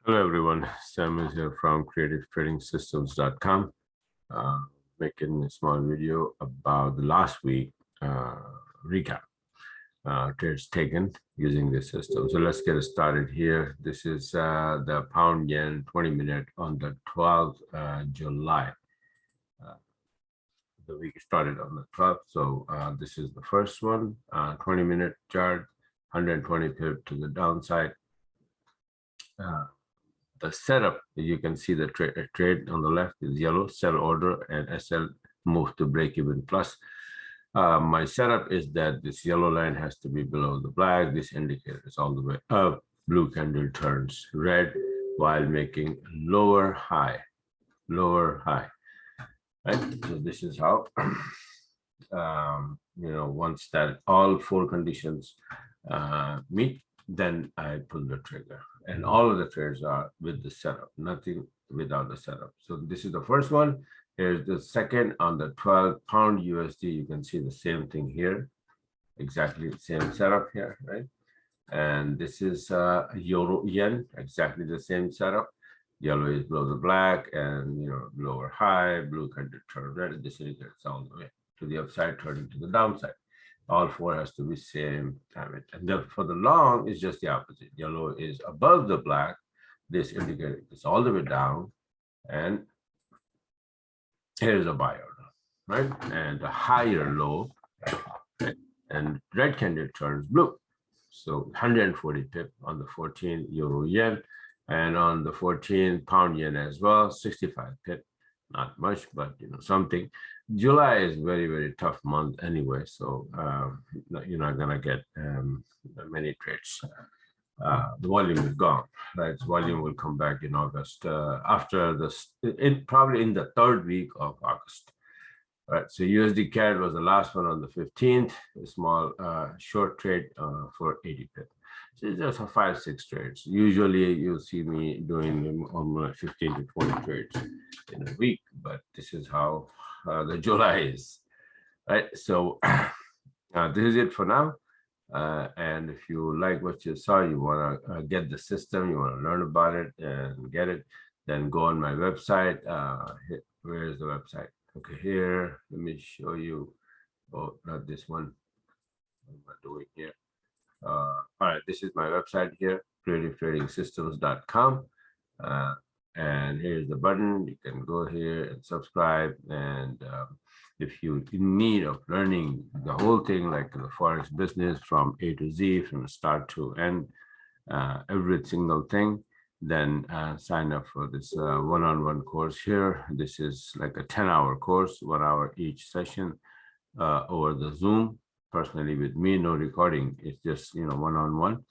Hello, everyone. Sam is here from creativetradingsystems.com, making a small video about the last week recap, trades taken using this system. So let's get started here. This is the pound yen 20-minute on the 12th July. The week started on the 12th. So this is the first one, 20-minute chart, 120 pip to the downside. The setup, you can see the trade on the left is yellow, sell order, and SL move to break even plus. My setup is that this yellow line has to be below the black. This indicator is all the way up. Blue candle turns red while making lower high. Right? So this is how, once that all four conditions meet, then I pull the trigger. And all of the trades are with the setup, nothing without the setup. So this is the first one. Here's the second on the 12 pound USD. You can see the same thing here, exactly the same setup here, right? And this is euro yen, exactly the same setup. Yellow is below the black, and lower high, blue candle turn red. This indicates all the way to the upside, turning to the downside. All four has to be same time. And then for the long, it's just the opposite. Yellow is above the black. This indicator is all the way down. And here's a buy order, right? And a higher low. Right? And red candle turns blue. So 140 pip on the 14 euro yen. And on the 14 pound yen as well, 65 pip. Not much, but something. July is very, very tough month anyway, so you're not gonna get many trades. The volume is gone, right? Volume will come back in August after this, probably in the third week of August. Right, so USD-CAD was the last one on the 15th, a small short trade for 80 pip. So it's just a 5-6 trades. Usually you'll see me doing almost 15 to 20 trades in a week, but this is how the July is, right? So this is it for now. And if you like what you saw, you want to get the system, you want to learn about it and get it, then go on my website. Where is the website? Okay, here, let me show you. Oh, not this one. What am I doing here? All right, this is my website here, creativetradingsystems.com. And here's the button. You can go here and subscribe. And if you're in need of learning the whole thing, like the Forex business from A to Z, from start to end, every single thing, then sign up for this one-on-one course here. This is like a 10-hour course, 1 hour each session over the Zoom. Personally with me, no recording. It's just one-on-one.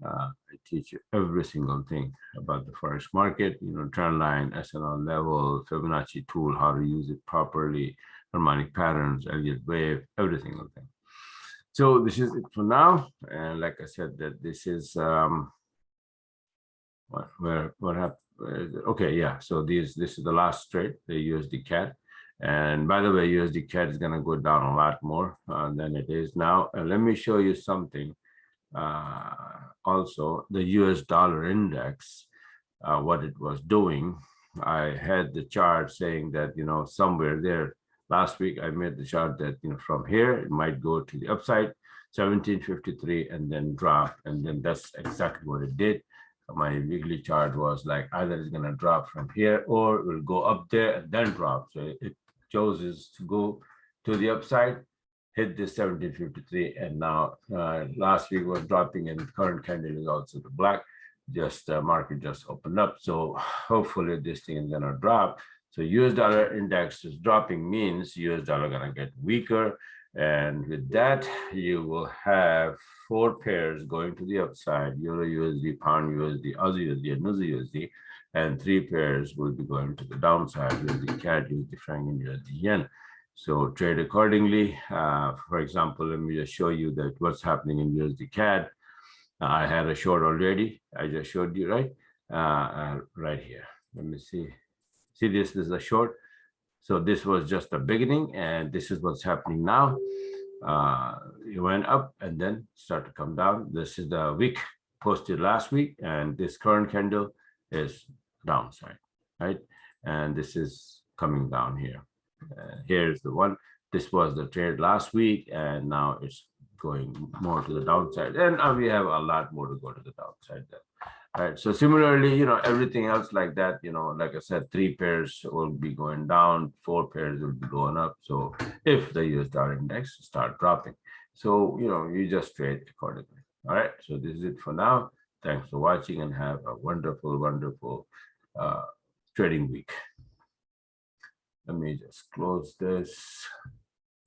I teach you every single thing about the Forex market, trend line, SNL level, Fibonacci tool, how to use it properly, harmonic patterns, Elliott wave, every single thing. So this is it for now. And like I said, that this is what happened. Okay, yeah. So this is the last trade, the USD-CAD. And by the way, USD-CAD is going to go down a lot more than it is now. And let me show you something. Also, the US dollar index, what it was doing. I had the chart saying that, somewhere there last week, I made the chart that, from here, it might go to the upside, 1753, and then drop. And then that's exactly what it did. My weekly chart was like either it's going to drop from here or it will go up there and then drop. So it chooses to go to the upside, hit this 1753, and now last week was dropping, and current candle is also the black. Just market just opened up, so hopefully this thing is gonna drop. So US dollar index is dropping means US dollar gonna get weaker, and with that you will have 4 pairs going to the upside: Euro USD, Pound USD, Aussie USD, and Aussie USD, and 3 pairs will be going to the downside: USD-CAD, USD franc, and USD yen. So trade accordingly. For example, let me just show you that what's happening in USD-CAD. I had a short already. I just showed you, right? Right here. Let me see. See, this is a short. So this was just the beginning, and this is what's happening now. It went up and then start to come down. This is the wick posted last week, and this current candle is downside, right? And this is coming down here. Here's the one. This was the trade last week, and now it's going more to the downside. And we have a lot more to go to the downside then. All right. So similarly, everything else like that, like I said, 3 pairs will be going down, 4 pairs will be going up. So if the US dollar index start dropping, so you just trade accordingly. All right. So this is it for now. Thanks for watching and have a wonderful, wonderful trading week. Let me just close this.